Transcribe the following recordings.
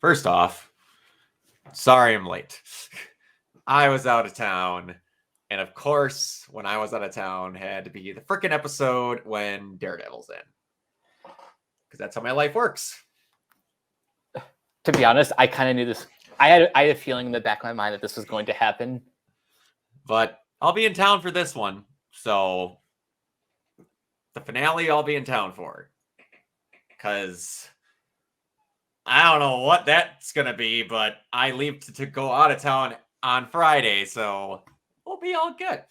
First off, sorry I'm late. I was out of town. And of course, when I was out of town, had to be the freaking episode when Daredevil's in. Because that's how my life works. To be honest, I kind of knew this. I had a feeling in the back of my mind that this was going to happen. But I'll be in town for this one. So the finale I'll be in town for. Because I don't know what that's going to be, but I leave to go out of town on Friday. So we'll be all good.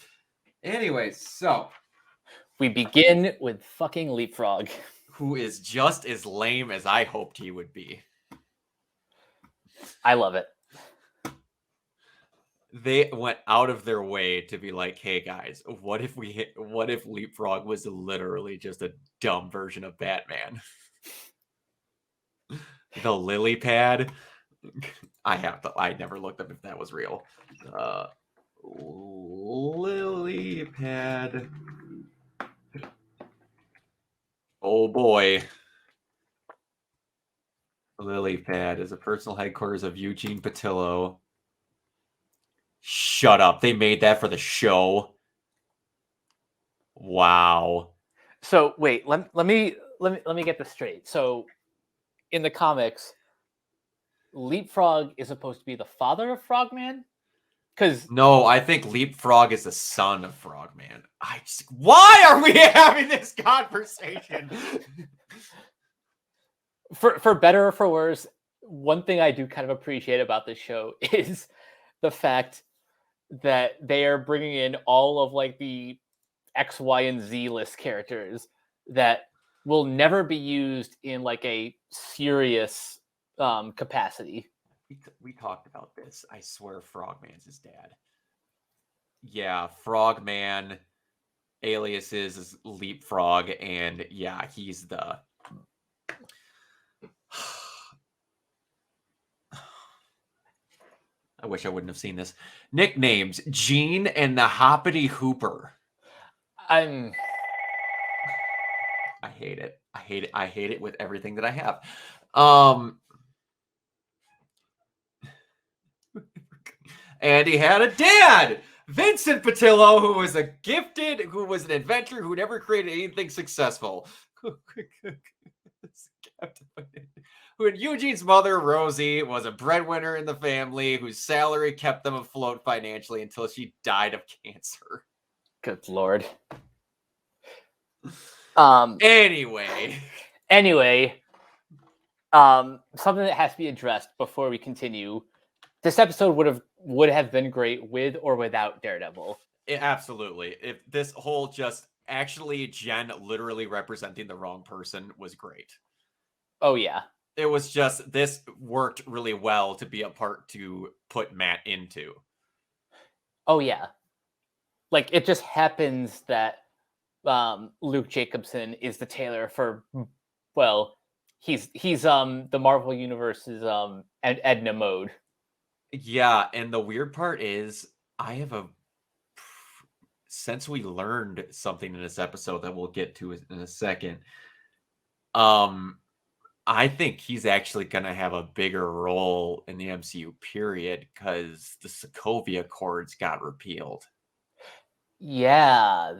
Anyways, so we begin with fucking Leapfrog, who is just as lame as I hoped he would be. I love it. They went out of their way to be like, "Hey guys, what if Leapfrog was literally just a dumb version of Batman?" The lily pad. I never looked up if that was real. Lily pad. Oh boy. Lily pad is a personal headquarters of Eugene Patillo. Shut up. They made that for the show. Wow. So wait, let me get this straight. So in the comics, Leapfrog is supposed to be the father of Frogman? No, I think Leapfrog is the son of Frogman. Why are we having this conversation? For better or for worse, one thing I do kind of appreciate about this show is the fact that they are bringing in all of like the X, Y, and Z list characters that will never be used in like a serious capacity. We talked about this. I swear Frogman's his dad. Yeah, Frogman aliases is Leapfrog, and yeah, he's the... I wish I wouldn't have seen this. Nicknames: Gene and the Hoppity Hooper. I hate it. I hate it. I hate it with everything that I have. And he had a dad, Vincent Patillo, who was an inventor who never created anything successful. When Eugene's mother, Rosie, was a breadwinner in the family whose salary kept them afloat financially until she died of cancer. Good Lord. Anyway, something that has to be addressed before we continue. This episode would have been great with or without Daredevil. Absolutely. If this whole just actually Jen literally representing the wrong person was great. Oh yeah. It was just, this worked really well to be a part to put Matt into. Oh yeah. Like it just happens that Luke Jacobson is the tailor for, well, he's the Marvel Universe's Edna Mode. Yeah, and the weird part is since we learned something in this episode that we'll get to in a second, I think he's actually going to have a bigger role in the MCU period because the Sokovia Accords got repealed. Yeah,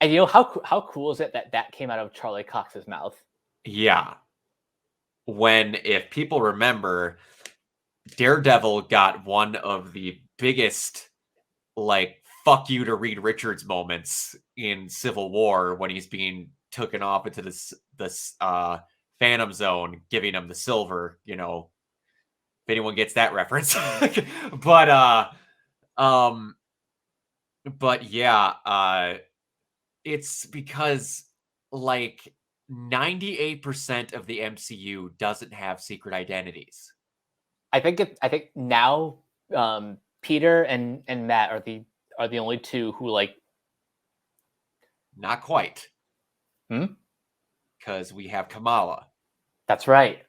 and you know how cool is it that came out of Charlie Cox's mouth? Yeah. If people remember, Daredevil got one of the biggest, like, fuck you to Reed Richards moments in Civil War when he's being taken off into this Phantom Zone, giving him the silver, if anyone gets that reference. But yeah, it's because like 98% of the MCU doesn't have secret identities. I think now Peter and Matt are the only two who like. Not quite. Because we have Kamala. That's right.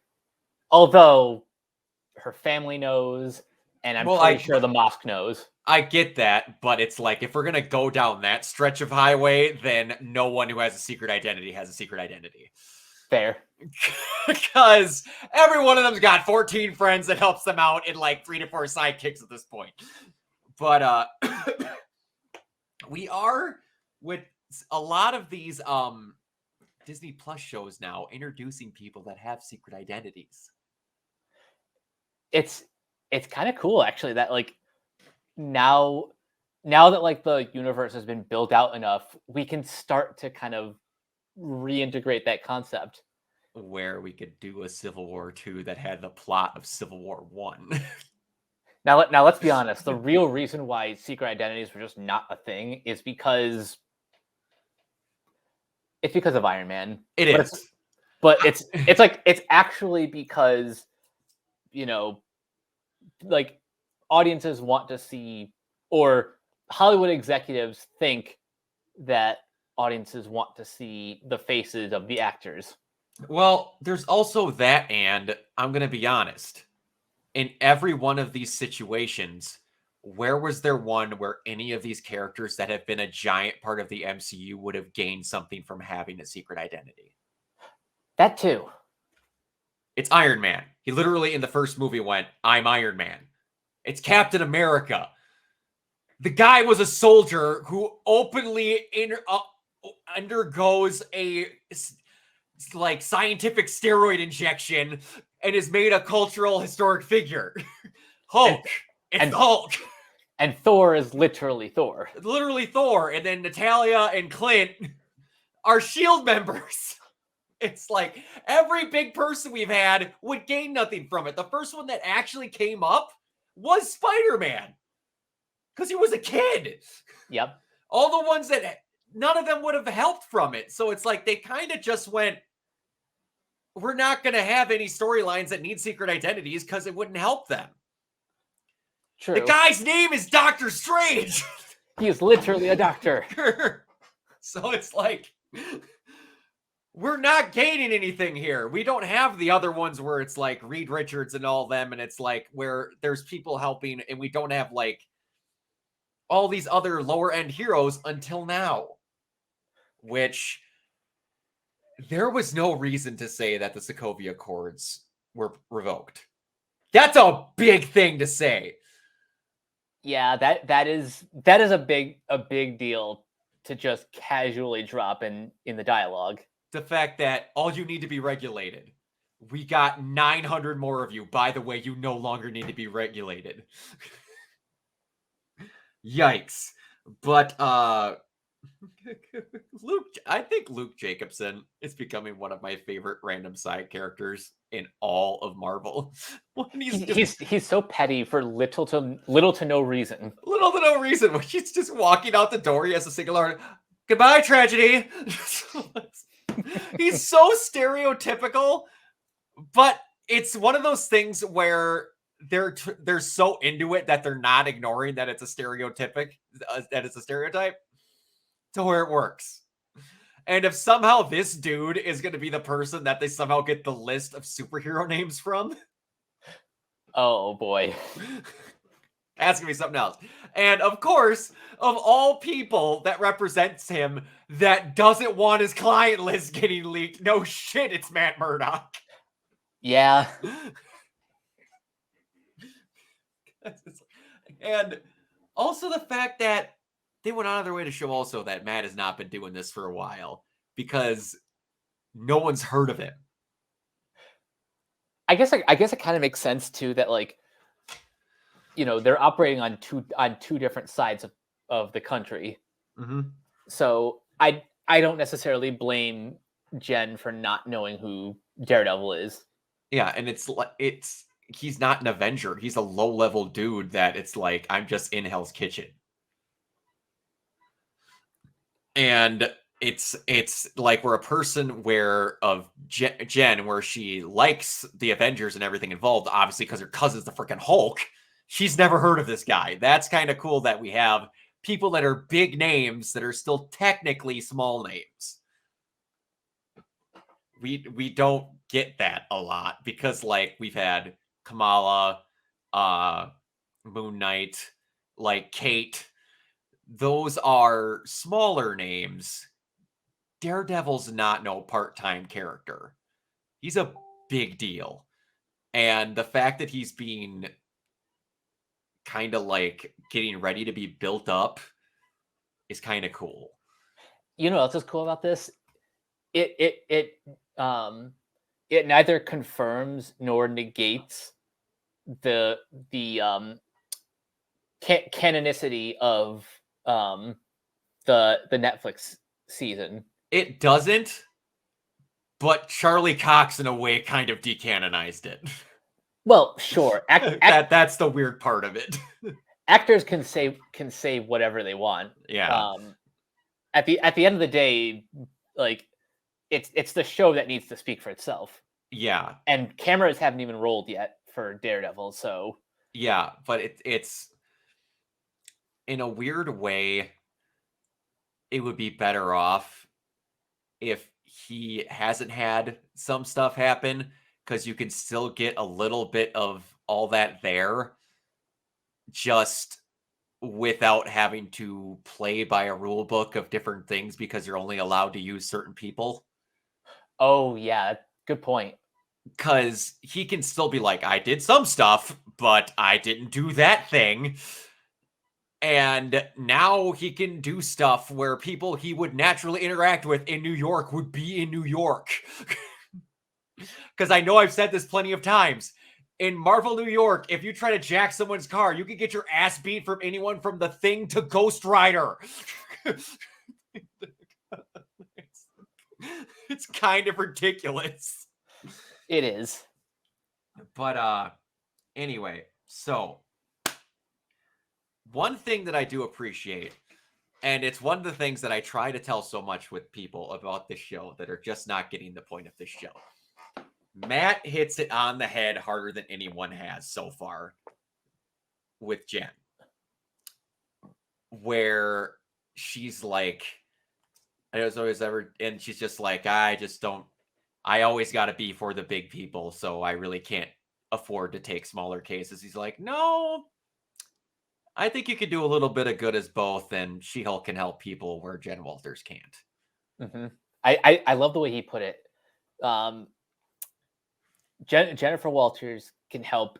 Although her family knows, and I'm pretty sure the mosque knows. I get that, but it's like, if we're going to go down that stretch of highway, then no one who has a secret identity has a secret identity. Fair. Because every one of them's got 14 friends that helps them out and like 3 to 4 sidekicks at this point. But we are with a lot of these Disney Plus shows now introducing people that have secret identities. It's kind of cool actually that like now that like the universe has been built out enough, we can start to kind of reintegrate that concept. Where we could do a Civil War 2 that had the plot of Civil War 1. Now let's be honest. The real reason why secret identities were just not a thing is because of Iron Man. It But is. But it's actually because, you know, like audiences want to see, or Hollywood executives think that audiences want to see the faces of the actors. Well, there's also that, and I'm going to be honest. In every one of these situations, where was there one where any of these characters that have been a giant part of the MCU would have gained something from having a secret identity? That too. It's Iron Man. He literally in the first movie went, "I'm Iron Man." It's Captain America. The guy was a soldier who openly undergoes a like scientific steroid injection and is made a cultural historic figure. Hulk. It's Hulk. And Thor is literally Thor. Literally Thor. And then Natalia and Clint are S.H.I.E.L.D. members. It's like every big person we've had would gain nothing from it. The first one that actually came up was Spider-Man. Because he was a kid. Yep. All the ones that none of them would have helped from it. So it's like they kind of just went, we're not going to have any storylines that need secret identities because it wouldn't help them. True. The guy's name is Doctor Strange. He is literally a doctor. So it's like, we're not gaining anything here. We don't have the other ones where it's like Reed Richards and all them. And it's like where there's people helping and we don't have like all these other lower end heroes until now, which there was no reason to say that the Sokovia Accords were revoked. That's a big thing to say. Yeah, that is a big deal to just casually drop in the dialogue. The fact that all you need to be regulated. We got 900 more of you. By the way, you no longer need to be regulated. Yikes. But I think Luke Jacobson is becoming one of my favorite random side characters in all of Marvel. He's so petty for little to no reason. Little to no reason. When he's just walking out the door, he has a singular "Goodbye, tragedy." He's so stereotypical, but it's one of those things where they're so into it that they're not ignoring that it's a stereotype, to where it works. And if somehow this dude is going to be the person that they somehow get the list of superhero names from, oh boy, that's going to be something else. And of course, of all people that represents him that doesn't want his client list getting leaked, no shit, it's Matt Murdock. Yeah. And also the fact that they went out of their way to show also that Matt has not been doing this for a while because no one's heard of him. I guess it kind of makes sense too that like, you know, they're operating on two different sides of the country. Mm-hmm. So I don't necessarily blame Jen for not knowing who Daredevil is. Yeah, and he's not an Avenger. He's a low-level dude that it's like, I'm just in Hell's Kitchen. And it's like we're a person where of Jen, where she likes the Avengers and everything involved, obviously because her cousin's the freaking Hulk. She's never heard of this guy. That's kind of cool that we have people that are big names that are still technically small names. We don't get that a lot because like we've had Kamala, Moon Knight, like Kate. Those are smaller names Daredevil's not no part-time character. He's a big deal. And the fact that he's being kind of like getting ready to be built up is kind of cool. You know what else is cool about this? Um it neither confirms nor negates the canonicity of the Netflix season. It doesn't, but Charlie Cox in a way kind of decanonized it. Well, sure. That's the weird part of it. Actors can say whatever they want. Yeah. At the end of the day, like it's the show that needs to speak for itself. Yeah. And cameras haven't even rolled yet for Daredevil, so yeah, but it's in a weird way, it would be better off if he hasn't had some stuff happen, because you can still get a little bit of all that there, just without having to play by a rule book of different things because you're only allowed to use certain people. oh yeah, good point. Because he can still be like, I did some stuff, but I didn't do that thing. And now he can do stuff where people he would naturally interact with in New York would be in New York. Because I know I've said this plenty of times. In Marvel New York, if you try to jack someone's car, you can get your ass beat from anyone from The Thing to Ghost Rider. It's kind of ridiculous. It is. But anyway, so one thing that I do appreciate, and it's one of the things that I try to tell so much with people about this show that are just not getting the point of this show. Matt hits it on the head harder than anyone has so far with Jen. Where she's like, I was always ever, and she's just like, I always got to be for the big people, so I really can't afford to take smaller cases. He's like, no, I think you could do a little bit of good as both, and She-Hulk can help people where Jen Walters can't. Mm-hmm. I love the way he put it. Jennifer Walters can help.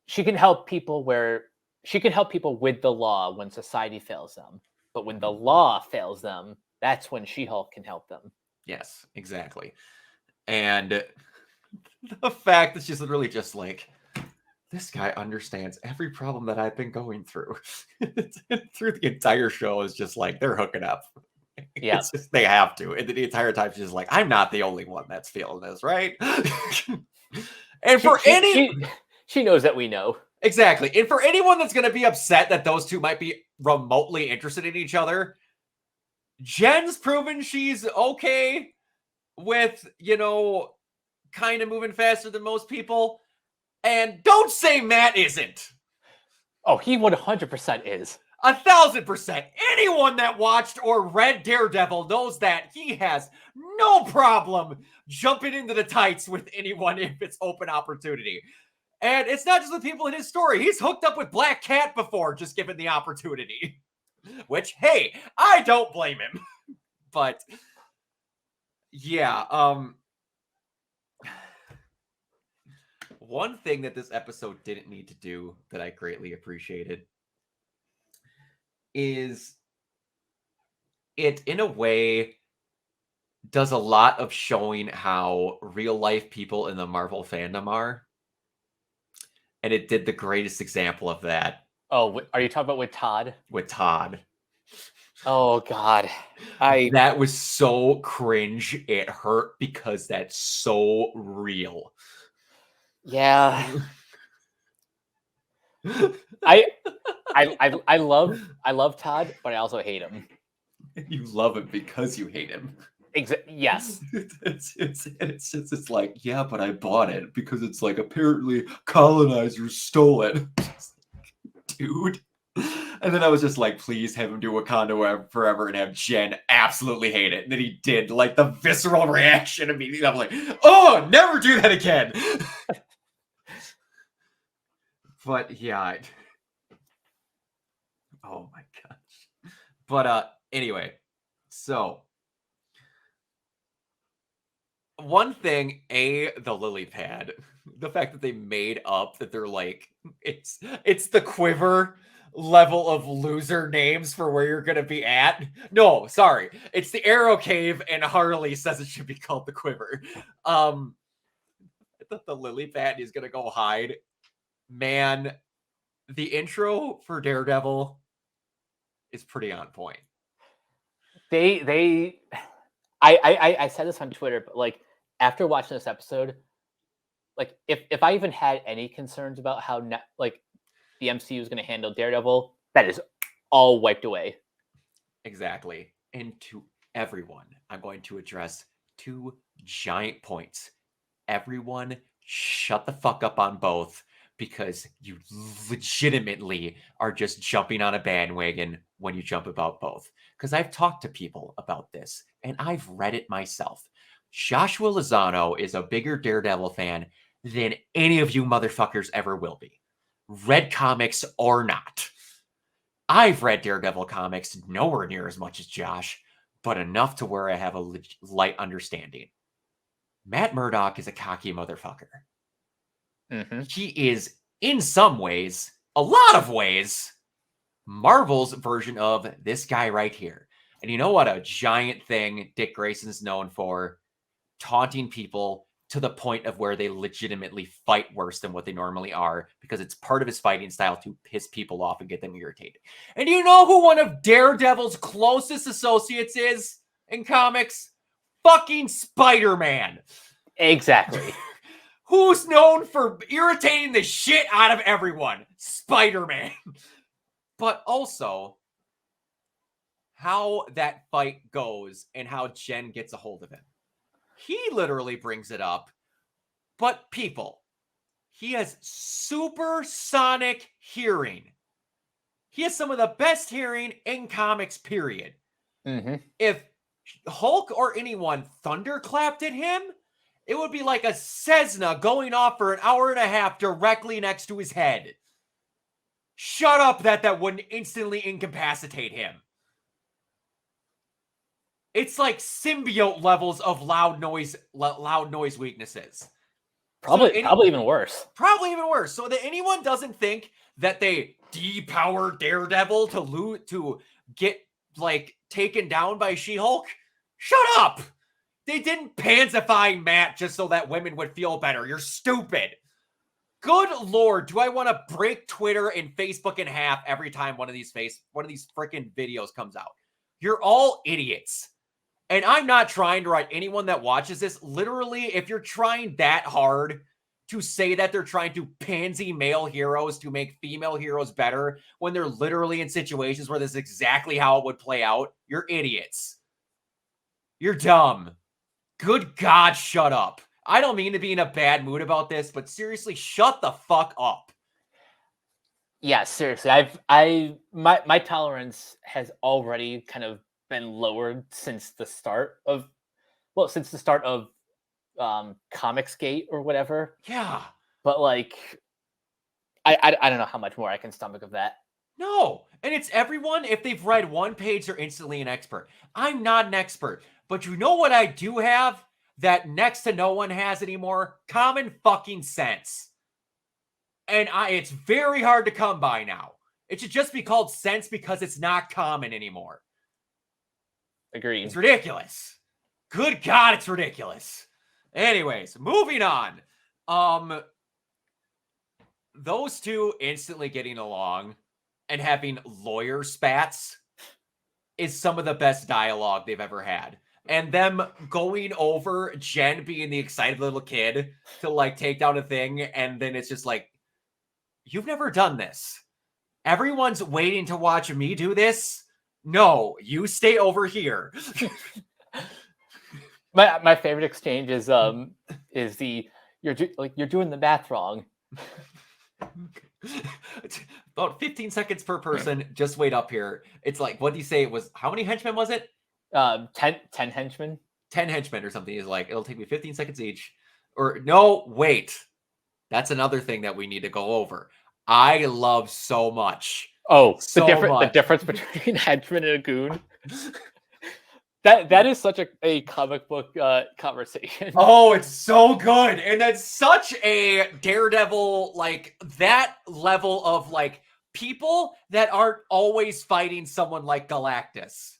She can help people with the law when society fails them. But when the law fails them, that's when She-Hulk can help them. Yes, exactly. And the fact that she's literally just like, this guy understands every problem that I've been going through. Through the entire show is just like, they're hooking up. Yeah. It's just, they have to. And the entire time she's just like, I'm not the only one that's feeling this, right? And she knows that we know. Exactly. And for anyone that's going to be upset that those two might be remotely interested in each other, Jen's proven she's okay with, kind of moving faster than most people. And don't say Matt isn't. Oh, he 100% is. 1,000%. Anyone that watched or read Daredevil knows that he has no problem jumping into the tights with anyone if it's open opportunity. And it's not just with people in his story. He's hooked up with Black Cat before, just given the opportunity. Which, hey, I don't blame him. But, yeah. One thing that this episode didn't need to do that I greatly appreciated is it, in a way, does a lot of showing how real life people in the Marvel fandom are. And it did the greatest example of that. Oh, are you talking about with Todd? With Todd. Oh, God. That was so cringe. It hurt because that's so real. Yeah. I love Todd, but I also hate him. You love him because you hate him. Yes. It's like, yeah, but I bought it because it's like apparently colonizers stole it. Dude. And then I was just like, please have him do Wakanda Forever and have Jen absolutely hate it. And then he did, like, the visceral reaction immediately. I'm like, oh, never do that again. But yeah. Oh my gosh. But anyway, So, one thing, the lily pad, the fact that they made up that they're like, it's the quiver level of loser names for where you're gonna be at. No, sorry, it's the arrow cave, and Harley says it should be called the quiver. I thought the lily pad is gonna go hide. Man, the intro for Daredevil is pretty on point. I said this on Twitter, but like after watching this episode, like if I even had any concerns about how like the MCU is going to handle Daredevil, that is all wiped away. Exactly. And to everyone, I'm going to address 2 giant points. Everyone, shut the fuck up on both, because you legitimately are just jumping on a bandwagon when you jump about both. Because I've talked to people about this, and I've read it myself. Joshua Lozano is a bigger Daredevil fan than any of you motherfuckers ever will be. Read comics or not. I've read Daredevil comics nowhere near as much as Josh, but enough to where I have a light understanding. Matt Murdock is a cocky motherfucker. Mm-hmm. He is, in some ways, a lot of ways, Marvel's version of this guy right here. And you know what a giant thing Dick Grayson's known for? Taunting people to the point of where they legitimately fight worse than what they normally are, because it's part of his fighting style to piss people off and get them irritated. And you know who one of Daredevil's closest associates is in comics? Fucking Spider-Man. Exactly. Who's known for irritating the shit out of everyone? Spider-Man. But also, how that fight goes and how Jen gets a hold of him. He literally brings it up. But people, he has supersonic hearing. He has some of the best hearing in comics, period. Mm-hmm. If Hulk or anyone thunderclapped at him, it would be like a Cessna going off for an hour and a half directly next to his head. Shut up, that wouldn't instantly incapacitate him. It's like symbiote levels of loud noise weaknesses. Probably even worse. Probably even worse. So that anyone doesn't think that they depowered Daredevil to get like taken down by She-Hulk, shut up. They didn't panzify Matt just so that women would feel better. You're stupid. Good Lord, do I want to break Twitter and Facebook in half every time one of these freaking videos comes out? You're all idiots. And I'm not trying to write anyone that watches this. Literally, if you're trying that hard to say that they're trying to pansy male heroes to make female heroes better when they're literally in situations where this is exactly how it would play out, you're idiots. You're dumb. Good God, shut up. I don't mean to be in a bad mood about this, but seriously, shut the fuck up. Yeah, seriously. My tolerance has already kind of been lowered since the start of Comicsgate or whatever. Yeah. But like I don't know how much more I can stomach of that. No. And it's everyone, if they've read one page, they're instantly an expert. I'm not an expert, but you know what I do have that next to no one has anymore? Common fucking sense. And it's very hard to come by now. It should just be called sense because it's not common anymore. Agreed. It's ridiculous. Good God, it's ridiculous. Anyways, moving on. Those two instantly getting along and having lawyer spats is some of the best dialogue they've ever had. And them going over Jen being the excited little kid to like take down a thing, and then it's just like, you've never done this. Everyone's waiting to watch me do this. No, you stay over here. My favorite exchange is you're doing the math wrong. About 15 seconds per person. Just wait up here. It's like, what do you say? It was, how many henchmen was it? 10 henchmen. 10 henchmen or something. Is like, it'll take me 15 seconds each. Or no, wait. That's another thing that we need to go over. I love so much. Oh, so the difference between henchman and a goon. That is such a comic book conversation. Oh, it's so good. And that's such a Daredevil, like that level of like people that aren't always fighting someone like Galactus.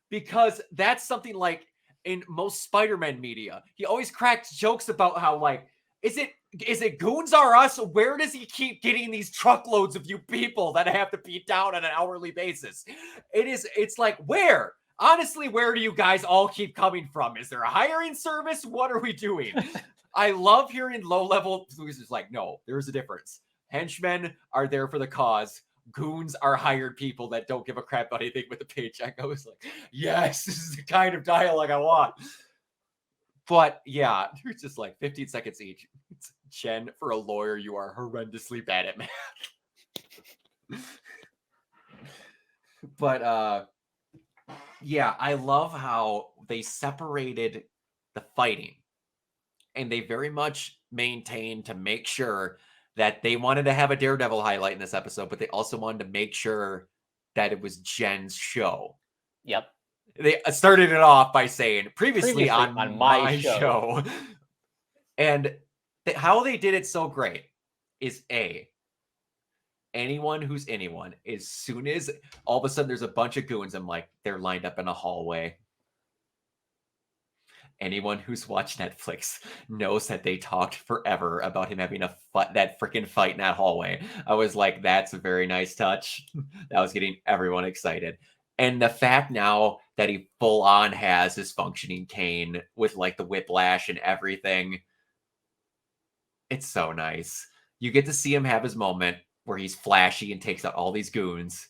Because that's something like in most Spider-Man media, he always cracks jokes about how like, is it goons are us? Where does he keep getting these truckloads of you people that I have to beat down on an hourly basis? It's like, where? Honestly, where do you guys all keep coming from? Is there a hiring service? What are we doing? I love hearing low-level losers like, no, there's a difference. Henchmen are there for the cause. Goons are hired people that don't give a crap about anything with a paycheck. I was like, yes, this is the kind of dialogue I want. But yeah, there's just like 15 seconds each. Jen, for a lawyer, you are horrendously bad at math. But yeah, I love how they separated the fighting. And they very much maintained to make sure that they wanted to have a Daredevil highlight in this episode, but they also wanted to make sure that it was Jen's show. Yep. They started it off by saying, previously on my show. And how they did it so great is anyone who's anyone, as soon as all of a sudden there's a bunch of goons, I'm like, they're lined up in a hallway. Anyone who's watched Netflix knows that they talked forever about him having that freaking fight in that hallway. I was like, that's a very nice touch. That was getting everyone excited. And the fact now that he full on has his functioning cane with like the whiplash and everything, it's so nice. You get to see him have his moment where he's flashy and takes out all these goons.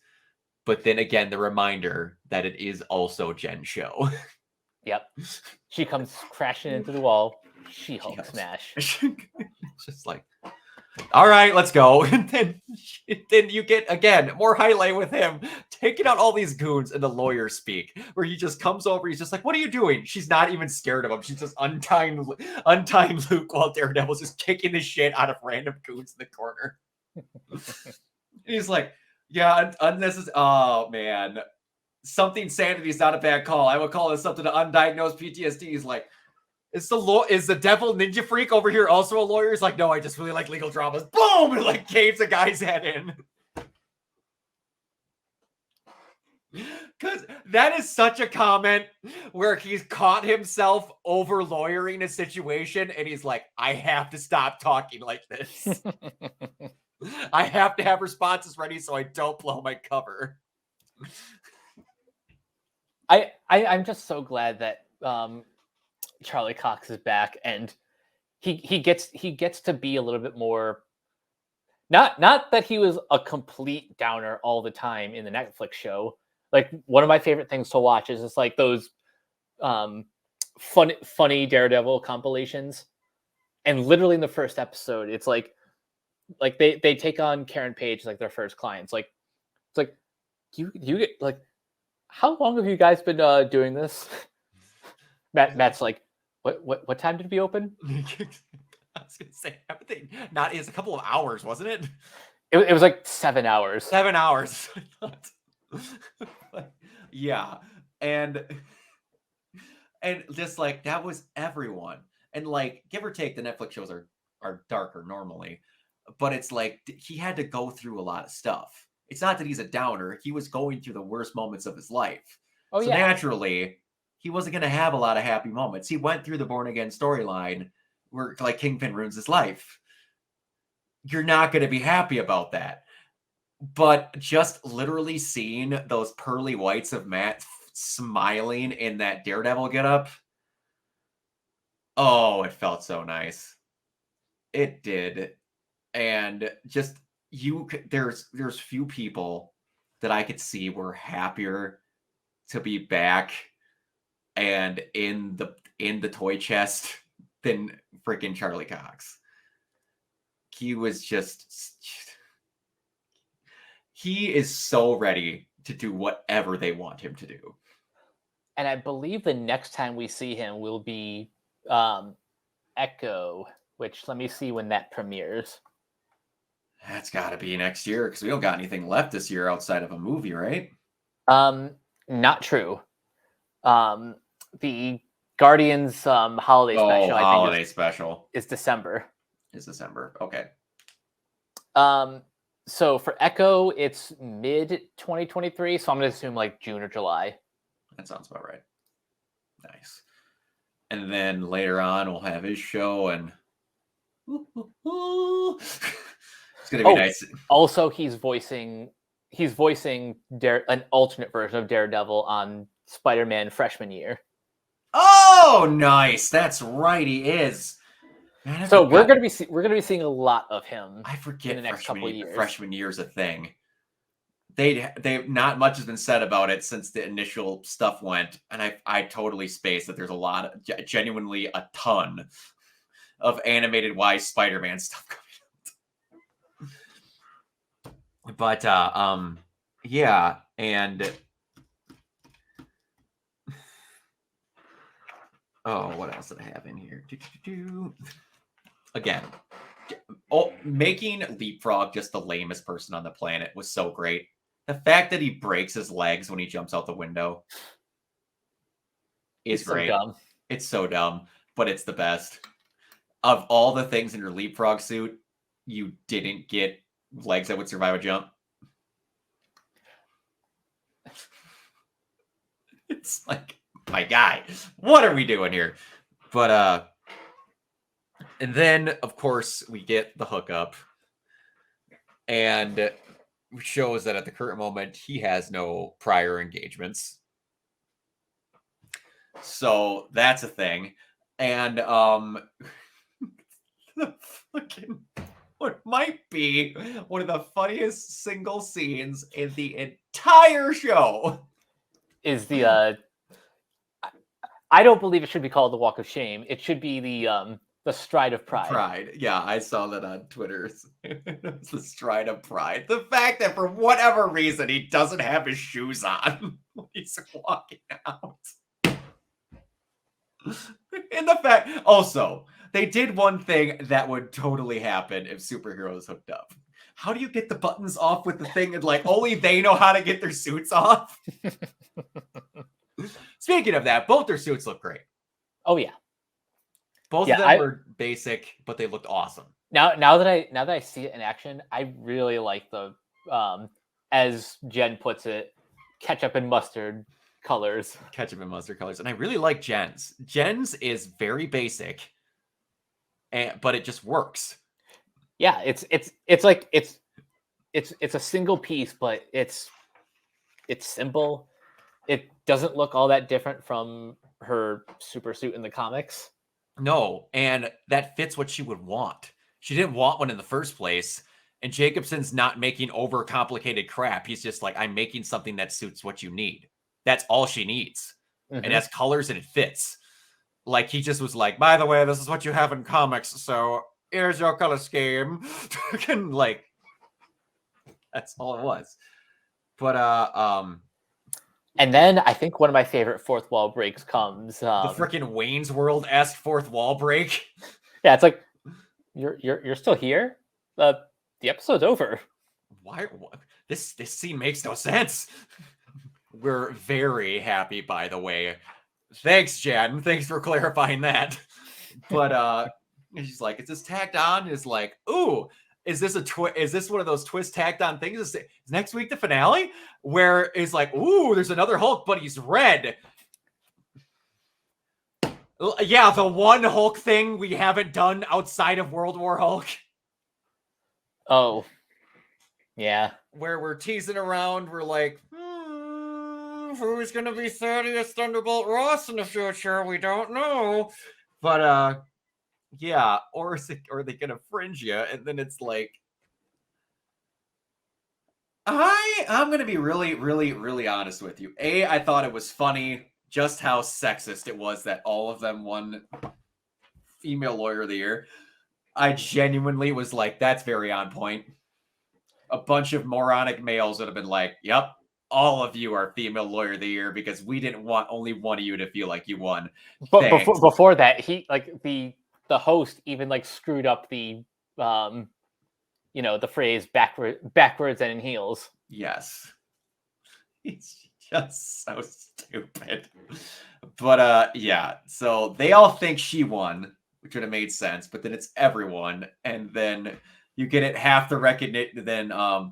But then again, the reminder that it is also Jen's show. Yep. She comes crashing into the wall. She-Hulk smash. Just like, all right, let's go. And then you get, again, more highlight with him taking out all these goons in the lawyer speak, where he just comes over. He's just like, what are you doing? She's not even scared of him. She's just untying Luke while Daredevil's just kicking the shit out of random goons in the corner. He's like, yeah, unnecessary. Oh, man. Something sanity is not a bad call. I would call it something to undiagnosed PTSD. He's like, is the devil ninja freak over here also a lawyer? He's like, no, I just really like legal dramas. Boom! And like caves a guy's head in. Because that is such a comment where he's caught himself over lawyering a situation and he's like, I have to stop talking like this. I have to have responses ready so I don't blow my cover. I'm just so glad that Charlie Cox is back and he gets to be a little bit more, not that he was a complete downer all the time in the Netflix show. Like, one of my favorite things to watch is just like those funny Daredevil compilations. And literally in the first episode, it's like they take on Karen Page, like their first clients. Like, it's like, do you get like, how long have you guys been doing this? Matt's like, what time did we open? I was gonna say, everything it's a couple of hours, wasn't it? It was like 7 hours. 7 hours. Yeah, and just like that was everyone, and like give or take, the Netflix shows are darker normally, but it's like he had to go through a lot of stuff. It's not that he's a downer; he was going through the worst moments of his life. Oh, so yeah. Naturally, he wasn't going to have a lot of happy moments. He went through the Born Again storyline where like Kingpin ruins his life. You're not going to be happy about that. But just literally seeing those pearly whites of Matt smiling in that Daredevil getup, oh, it felt so nice. It did. And just there's few people that I could see were happier to be back and in the toy chest than freaking Charlie Cox. He was he is so ready to do whatever they want him to do. And I believe the next time we see him will be Echo, which let me see when that premieres. That's got to be next year because we don't got anything left this year outside of a movie, right? Not true. The Guardians holiday special, I think, holiday special is December. is December. Okay. So for Echo, it's mid 2023. So I'm gonna assume like June or July. That sounds about right. Nice. And then later on, we'll have his show, and it's gonna be nice. Also, he's voicing an alternate version of Daredevil on Spider-Man freshman year. Oh, nice. That's right. He is. Man, so we're gonna be seeing a lot of him. I forget in the next couple of years. Freshman year is a thing. They not much has been said about it since the initial stuff went, and I totally spaced that there's a lot of genuinely a ton of animated wise Spider-Man stuff coming out. But yeah, and what else did I have in here? Again, making Leapfrog just the lamest person on the planet was so great. The fact that he breaks his legs when he jumps out the window is great. So dumb. It's so dumb, but it's the best. Of all the things in your Leapfrog suit, you didn't get legs that would survive a jump. It's like, my guy, what are we doing here? But and then of course we get the hookup, and shows that at the current moment he has no prior engagements, so that's a thing. And what might be one of the funniest single scenes in the entire show is the I don't believe it should be called the Walk of Shame. It should be the Stride of Pride. Yeah, I saw that on Twitter. It's the Stride of Pride. The fact that for whatever reason he doesn't have his shoes on when he's walking out. And the fact also, they did one thing that would totally happen if superheroes hooked up. How do you get the buttons off with the thing and like only they know how to get their suits off? Speaking of that, both their suits look great. Oh yeah. Both of them were basic, but they looked awesome. Now that I see it in action, I really like the as Jen puts it, ketchup and mustard colors. Ketchup and mustard colors. And I really like Jen's. Jen's is very basic, but it just works. Yeah, it's like it's a single piece, but it's simple. It doesn't look all that different from her super suit in the comics. No, and that fits what she would want. She didn't want one in the first place, and Jacobson's not making overcomplicated crap. He's just like, I'm making something that suits what you need. That's all she needs. Mm-hmm. It has colors and it fits. Like, he just was like, by the way, this is what you have in comics, so here's your color scheme. And like, that's all it was. But and then I think one of my favorite fourth wall breaks comes. The freaking Wayne's World-esque fourth wall break. Yeah, it's like, you're still here? The episode's over. Why? This scene makes no sense. We're very happy, by the way. Thanks, Jen. Thanks for clarifying that. But she's like, is this tacked on? Is like, ooh. Is this is this one of those twist tacked on things? Is next week the finale? Where it's like, ooh, there's another Hulk, but he's red. Yeah, the one Hulk thing we haven't done outside of World War Hulk. Oh. Yeah. Where we're teasing around, we're like, who's gonna be Thaddeus Thunderbolt Ross in the future? We don't know. But yeah, or are they gonna fringe you? And then it's like, I'm gonna be really, really, really honest with you. I thought it was funny just how sexist it was that all of them won Female Lawyer of the Year. I genuinely was like, that's very on point. A bunch of moronic males would have been like, yep, all of you are Female Lawyer of the Year because we didn't want only one of you to feel like you won. But before that, he like the host even like screwed up the the phrase backwards and in heels. Yes. Just so stupid. But yeah, so they all think she won, which would have made sense, but then it's everyone, and then you get it half the recognition than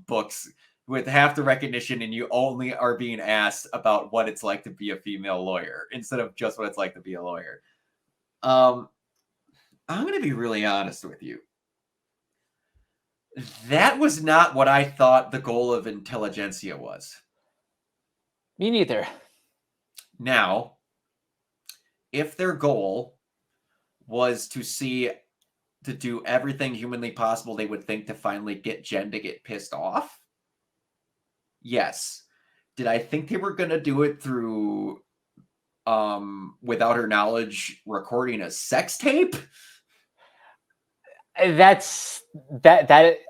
books with half the recognition, and you only are being asked about what it's like to be a female lawyer instead of just what it's like to be a lawyer. I'm gonna be really honest with you. That was not what I thought the goal of Intelligentsia was. Me neither. Now, if their goal was to do everything humanly possible they would think to finally get Jen to get pissed off, yes. Did I think they were going to do it through without her knowledge recording a sex tape? That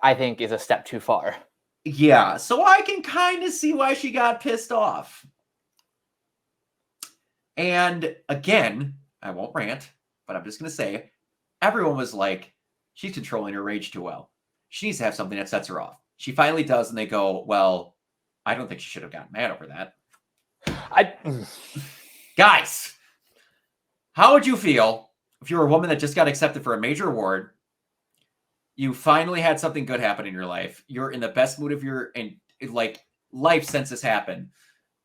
I think is a step too far. Yeah, so I can kind of see why she got pissed off. And again, I won't rant, but I'm just going to say, everyone was like, she's controlling her rage too well. She needs to have something that sets her off. She finally does, and they go, well, I don't think she should have gotten mad over that. Guys, how would you feel if you were a woman that just got accepted for a major award? You finally had something good happen in your life. You're in the best mood of your life since this happened.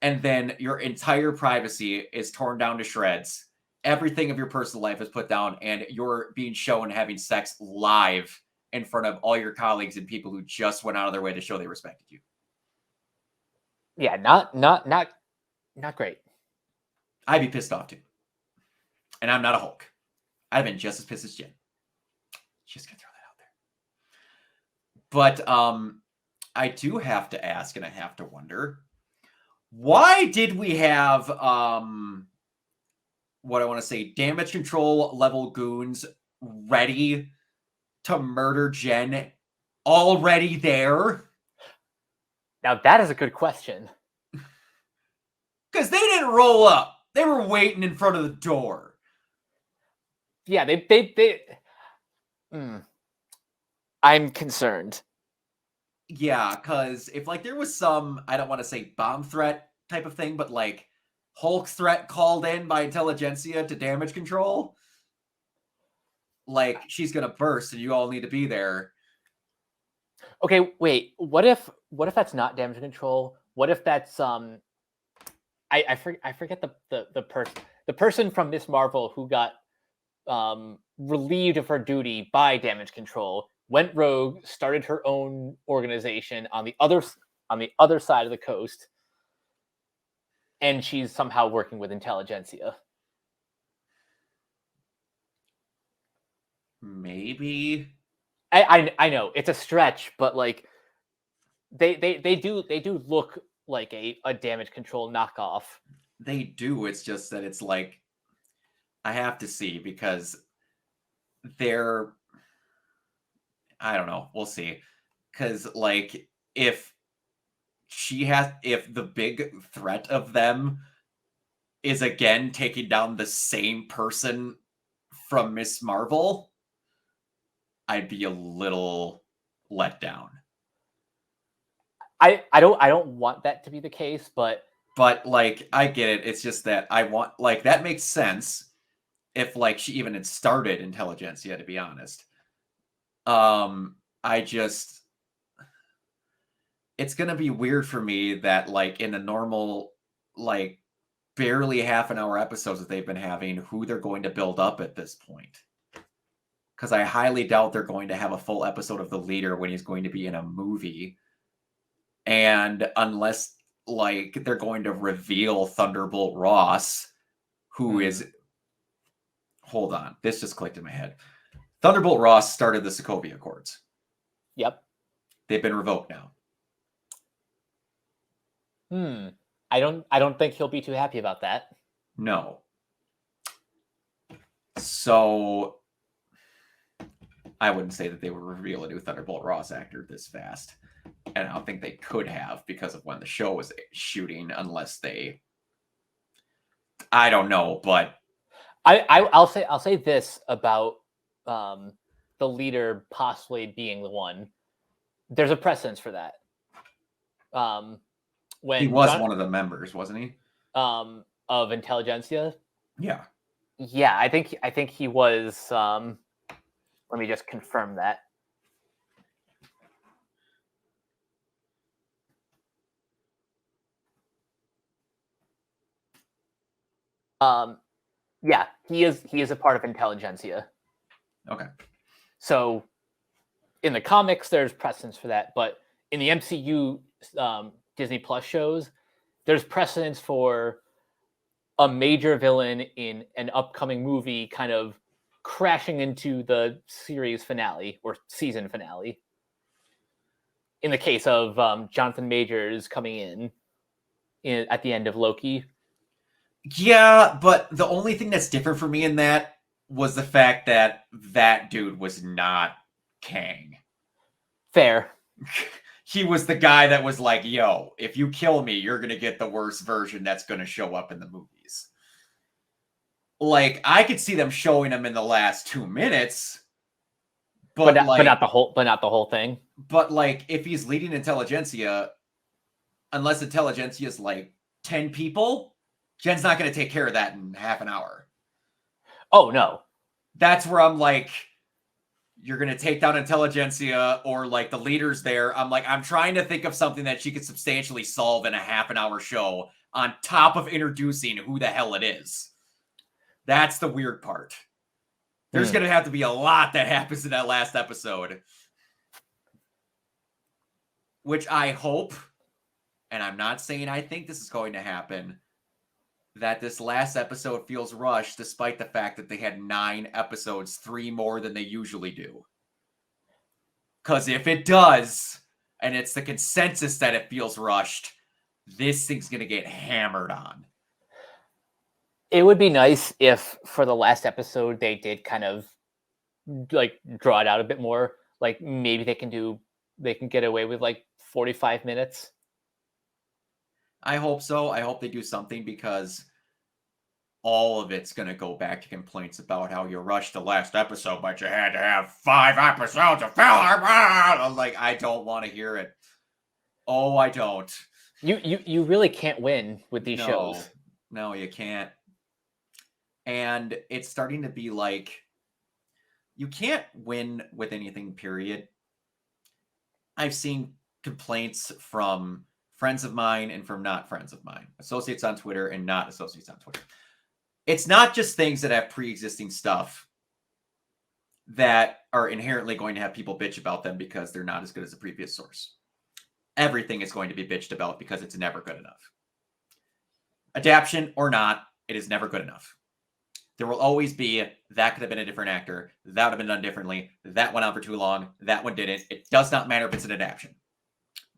And then your entire privacy is torn down to shreds. Everything of your personal life is put down, and you're being shown having sex live in front of all your colleagues and people who just went out of their way to show they respected you. Yeah, not great. I'd be pissed off too. And I'm not a Hulk. I'd have been just as pissed as Jen. Just gonna throw that out there. But I do have to ask, and I have to wonder, why did we have what I want to say, damage control level goons ready to murder Jen already there? Now that is a good question. Because they didn't roll up. They were waiting in front of the door. Yeah, they I'm concerned. Yeah, because if there was some, I don't want to say bomb threat type of thing, but Hulk threat called in by Intelligentsia to damage control, she's gonna burst and you all need to be there. Okay, wait. What if that's not damage control? What if that's I forget the person from Miss Marvel who got relieved of her duty by damage control, went rogue, started her own organization on the other side of the coast, and she's somehow working with Intelligentsia. Maybe. I know it's a stretch, but they do look like a damage control knockoff. They do. It's just that it's I have to see, because they're, I don't know. We'll see. Because if the big threat of them is again taking down the same person from Miss Marvel, I'd be a little let down. I don't want that to be the case, but I get it. It's just that I want, that makes sense if she even had started Intelligentsia, to be honest. It's gonna be weird for me that in the normal barely half an hour episodes that they've been having, who they're going to build up at this point. Because I highly doubt they're going to have a full episode of the leader when he's going to be in a movie. And unless they're going to reveal Thunderbolt Ross, who is, hold on, this just clicked in my head. Thunderbolt Ross started the Sokovia Accords. Yep. They've been revoked now. I don't think he'll be too happy about that. No. So I wouldn't say that they would reveal a new Thunderbolt Ross actor this fast. And I don't think they could have because of when the show was shooting, unless they, I don't know, but I'll say this about the leader possibly being the one. There's a precedence for that. when He was one of the members, wasn't he? Of Intelligentsia. Yeah. Yeah, I think he was. Let me just confirm that. Yeah, he is a part of Intelligentsia. Okay. So in the comics, there's precedence for that, but in the MCU Disney Plus shows, there's precedence for a major villain in an upcoming movie kind of crashing into the series finale or season finale. In the case of Jonathan Majors coming in at the end of Loki. Yeah, but the only thing that's different for me in that was the fact that that dude was not Kang. Fair. He was the guy that was like, yo, if you kill me, you're going to get the worst version that's going to show up in the movies. Like, I could see them showing him in the last 2 minutes, but not the whole thing. But like, if he's leading Intelligentsia, unless Intelligentsia is like 10 people, Jen's not going to take care of that in half an hour. Oh, no. That's where I'm like, you're going to take down Intelligentsia or like the leaders there. I'm like, I'm trying to think of something that she could substantially solve in a half an hour show on top of introducing who the hell it is. That's the weird part. There's going to have to be a lot that happens in that last episode. Which I hope, and I'm not saying I think this is going to happen, that this last episode feels rushed despite the fact that they had 9 episodes, 3 more than they usually do. Because if it does, and it's the consensus that it feels rushed, this thing's going to get hammered on. It would be nice if for the last episode they did kind of like draw it out a bit more. Like maybe they can get away with like 45 minutes. I hope so. I hope they do something because all of it's going to go back to complaints about how you rushed the last episode, but you had to have 5 episodes of filler. I'm like, I don't want to hear it. Oh, I don't. You really can't win with these shows. No, you can't. And it's starting to be like, you can't win with anything, period. I've seen complaints from friends of mine and from not friends of mine, associates on Twitter and not associates on Twitter. It's not just things that have pre-existing stuff that are inherently going to have people bitch about them because they're not as good as the previous source. Everything is going to be bitched about because it's never good enough. Adaption or not, it is never good enough. There will always be, that could have been a different actor, that would have been done differently, that went on for too long, that one didn't. It does not matter if it's an adaptation.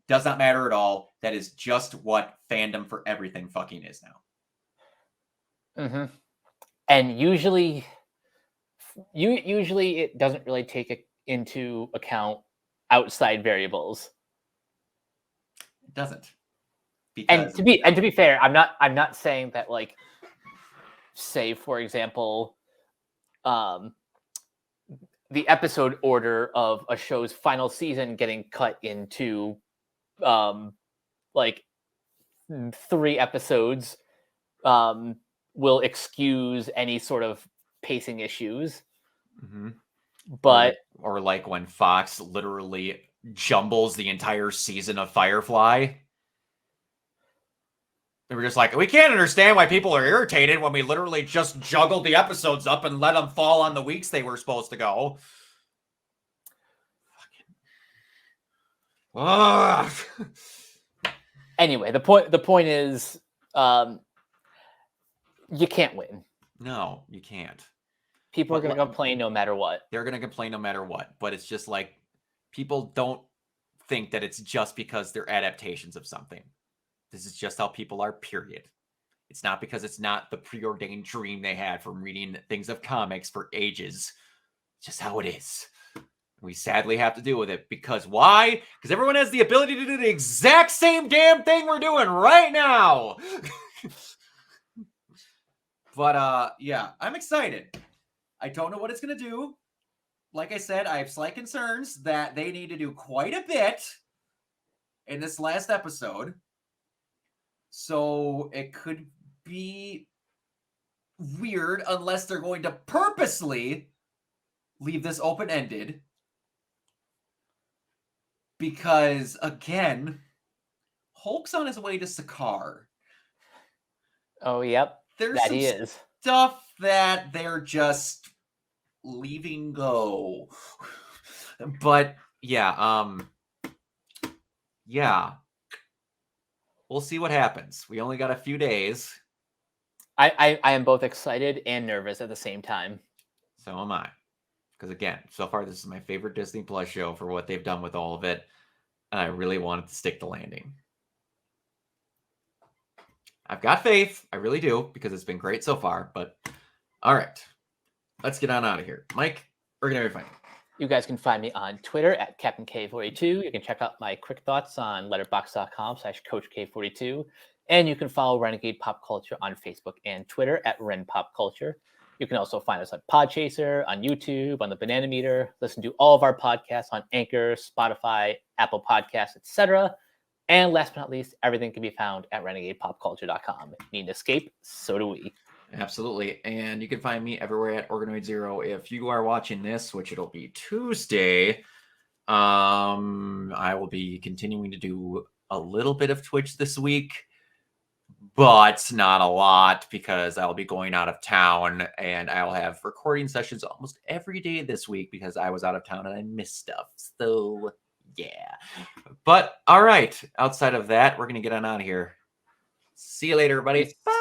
Does not matter at all. That is just what fandom for everything fucking is now. Mm-hmm. And usually it doesn't really take into account outside variables. It doesn't. Because... And to be fair, I'm not saying that, like, say for example, the episode order of a show's final season getting cut into like 3 episodes will excuse any sort of pacing issues. Mm-hmm. But or like when Fox literally jumbles the entire season of Firefly. They were just like, we can't understand why people are irritated when we literally just juggled the episodes up and let them fall on the weeks they were supposed to go. Anyway, the point is, you can't win. No, you can't. People are going to complain no matter what. They're going to complain no matter what. But it's just like, people don't think that it's just because they're adaptations of something. This is just how people are, period. It's not because it's not the preordained dream they had from reading things of comics for ages. It's just how it is. We sadly have to deal with it. Because why? Because everyone has the ability to do the exact same damn thing we're doing right now. But, yeah, I'm excited. I don't know what it's going to do. Like I said, I have slight concerns that they need to do quite a bit in this last episode. So it could be weird unless they're going to purposely leave this open-ended. Because, again, Hulk's on his way to Sakaar. Oh, yep. There's That some he is. stuff that they're just leaving go. But yeah, yeah. We'll see what happens. We only got a few days. I am both excited and nervous at the same time. So am I. Because again, so far this is my favorite Disney Plus show for what they've done with all of it. And I really want it to stick the landing. I've got faith. I really do, because it's been great so far. But all right. Let's get on out of here. Mike, where can everybody find you? You guys can find me on Twitter at Captain K42. You can check out my quick thoughts on letterbox.com/CoachK42. And you can follow Renegade Pop Culture on Facebook and Twitter at Ren Pop Culture. You can also find us on Podchaser, on YouTube, on the Banana Meter. Listen to all of our podcasts on Anchor, Spotify, Apple Podcasts, etc. And last but not least, everything can be found at renegadepopculture.com. If you need an escape, so do we. Absolutely. And you can find me everywhere at Organoid Zero. If you are watching this, which it'll be Tuesday, I will be continuing to do a little bit of Twitch this week, but not a lot, because I'll be going out of town, and I'll have recording sessions almost every day this week because I was out of town and I missed stuff. So yeah. But all right. Outside of that, we're going to get on out of here. See you later, everybody. Bye.